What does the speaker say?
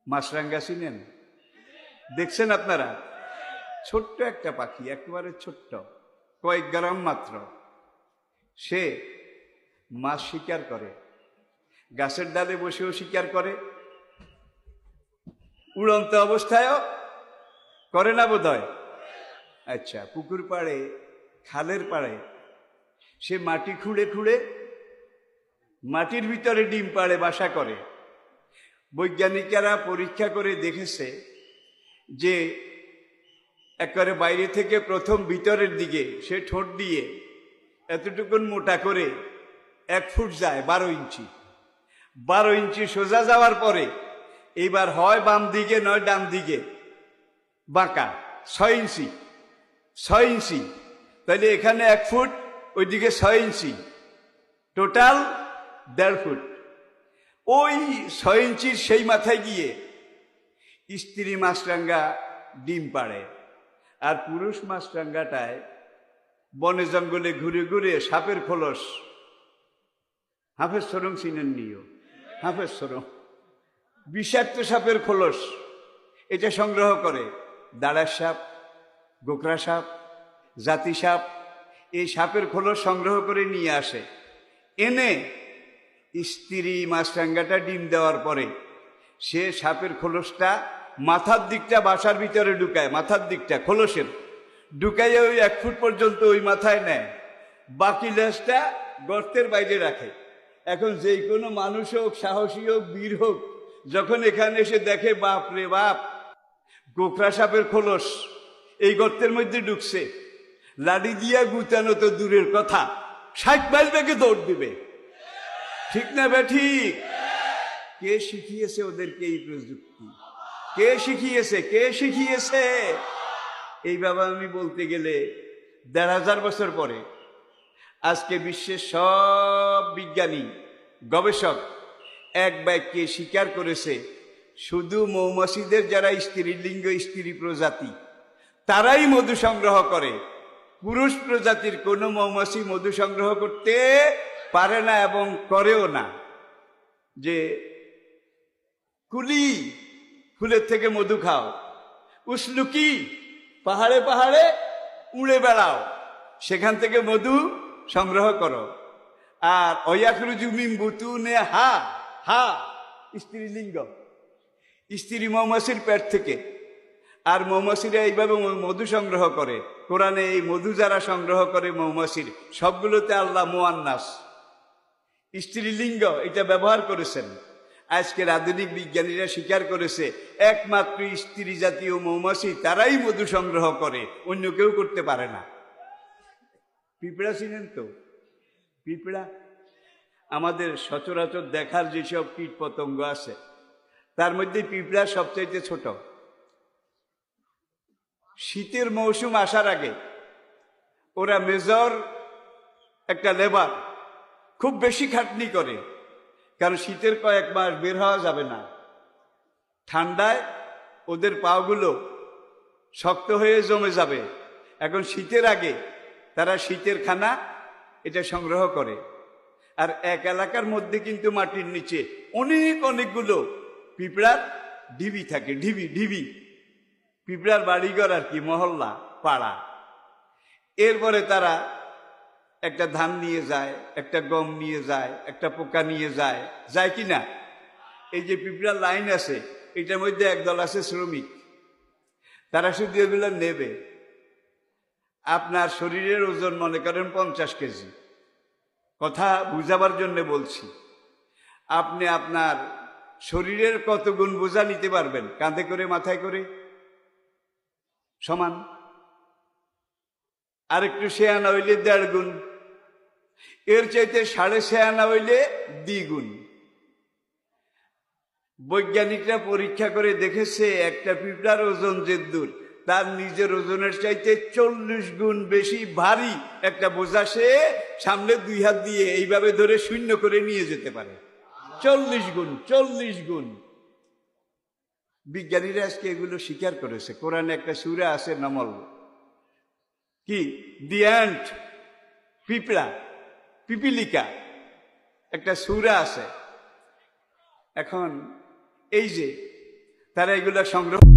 মাছরাঙ্গা চিনেন? দেখছেন আপনারা? ছোট্ট একটা পাখি, একেবারে ছোট্ট, কয়েক গ্রাম মাত্র। সে মাছ শিকার করে, গাছের ডালে বসেও শিকার করে, উড়ন্ত অবস্থায়ও করে না বোধ হয়? আচ্ছা, পুকুর পাড়ে, খালের পাড়ে সে মাটি খুঁড়ে খুঁড়ে মাটির ভিতরে ডিম পাড়ে বাসা করে। বৈজ্ঞানিকেরা পরীক্ষা করে দেখেছে যে একেবারে বাইরে থেকে প্রথম ভিতরের দিকে সে ঠোঁট দিয়ে এতটুকুন মোটা করে 1 ফুট যায়, 12 ইঞ্চি। 12 ইঞ্চি সোজা যাওয়ার পরে এইবার হয় বাম দিকে নয় ডান দিকে বাঁকা, 6 ইঞ্চি। 6 ইঞ্চি, তাহলে এখানে 1 ফুট, ওইদিকে 6 ইঞ্চি, টোটাল 1.5 ফুট। ওই 6 ইঞ্চির সেই মাথায় গিয়ে স্ত্রী মাছরাঙ্গা ডিম পাড়ে, আর পুরুষ মাছরাঙ্গাটায় বনে জঙ্গলে ঘুরে ঘুরে সাপের খোলস, হাফেজ সরং চিনেন নিও, হাফেজ সরং, বিষাক্ত সাপের খোলস এটা সংগ্রহ করে। দাঁড়ার সাপ, গোকরা সাপ, জাতি সাপ, এই সাপের খোলস সংগ্রহ করে নিয়ে আসে। এনে স্ত্রী মাছরাঙ্গাটা ডিম দেওয়ার পরে সে সাপের খোলসটা মাথার দিকটা বাসার ভিতরে ঢুকায়, মাথার দিকটা খোলসের ঢুকাইয়া ওই 1 ফুট পর্যন্ত ওই মাথায় নেয়, বাকি লেজটা গর্তের বাইরে রাখে। এখন যে কোনো মানুষ হোক, সাহসী হোক, বীর হোক, যখন এখানে এসে দেখে বাপ রে বাপ, গোকরা সাপের খোলস এই গর্তের মধ্যে ঢুকছে, লাঠি দিয়া গুতানো তো দূরের কথা, 60 মাইল বেগে দৌড় দিবে। ঠিক না ঠিক? কে শিখিয়েছে ওদেরকে এই প্রযুক্তি? কে শিখিয়েছে? কে শিখিয়েছে? এই বাবা আমি বলতে গেলে 1,500 বছর পরে আজকে বিশ্বের সব বিজ্ঞানী গবেষক এক বাক্যে স্বীকার করেছে, শুধু মৌমাছিদের যারা স্ত্রীলিঙ্গ, স্ত্রী প্রজাতি, তারাই মধু সংগ্রহ করে। পুরুষ প্রজাতির কোনো মৌমাছি মধু সংগ্রহ করতে পারে না এবং করেও না। যে কুলি, ফুলের থেকে মধু খাও, উসলুকি, পাহাড়ে পাহাড়ে উড়ে বেড়াও, সেখান থেকে মধু সংগ্রহ করো। আর অয়াকরুজুমিম বুতুনে হা হা, স্ত্রীলিঙ্গ, স্ত্রী মৌমাছির পেট থেকে। আর মৌমাছিরা এইভাবে মধু সংগ্রহ করে। কোরআনে এই মধু যারা সংগ্রহ করে মৌমাছির, সবগুলোতে আল্লাহ মুআন্নাস, স্ত্রীলিঙ্গ, এটা ব্যবহার করেছেন। আজকের আধুনিক বিজ্ঞানীরা স্বীকার করেছে একমাত্র স্ত্রী জাতীয় মৌমাছি তারাই মধু সংগ্রহ করে, অন্য কেউ করতে পারে না। পিঁপড়া চিনেন তো? পিঁপড়া আমাদের সচরাচর দেখার যেসব কীট পতঙ্গ আছে তার মধ্যে পিঁপড়া সবচাইতে ছোট। শীতের মৌসুম আসার আগে ওরা মেজর একটা লেবার, খুব বেশি খাটনি করে, কারণ শীতের কয়েক মাস বের হওয়া যাবে না। ঠান্ডায় ওদের পাগুলো শক্ত হয়ে জমে যাবে। এখন শীতের আগে তারা শীতের খানা এটা সংগ্রহ করে। আর এক এলাকার মধ্যে কিন্তু মাটির নিচে অনেকগুলো পিঁপড়ার ঢিবি থাকে, ঢিবি, পিঁপড়ার বাড়িঘর আর কি, মহল্লা, পাড়া। এরপরে তারা একটা ধান নিয়ে যায়, একটা গম নিয়ে যায়, একটা পোকা নিয়ে যায়, যায় কি না? এই যে পিঁপড়ার লাইন আছে, এটার মধ্যে একদল আছে শ্রমিক, তারা শুধু এগুলো নেবে। আপনার শরীরের ওজন মনে করেন 50 কেজি, কথা বুঝাবার জন্য বলছি। আপনি আপনার শরীরের কত গুণ বোঝা নিতে পারবেন? কাঁধে করে, মাথায় করে সমান। আর একটু শেয়ানা হইলে 1.5 গুণ, এর চাইতে 6.5 আনা হইলে 2 গুণ। বৈজ্ঞানিকরা পরীক্ষা করে দেখেছে একটা পিঁপড়ার ওজন যে দূর, তার নিজের ওজনের চাইতে 40 গুণ বেশি ভারী একটা বোঝা সে সামনে 2 হাত দিয়ে এইভাবে ধরে শূন্য করে নিয়ে যেতে পারে। 40 গুণ, 40 গুণ। বিজ্ঞানীরা আজকে এগুলো স্বীকার করেছে। কোরআনে একটা সূরা আছে নমল, কি, দি অ্যান্ট, পিঁপড়া, পিপিলিকা, একটা সূরা আছে। এখন এই যে তারা এগুলো সংগ্রহ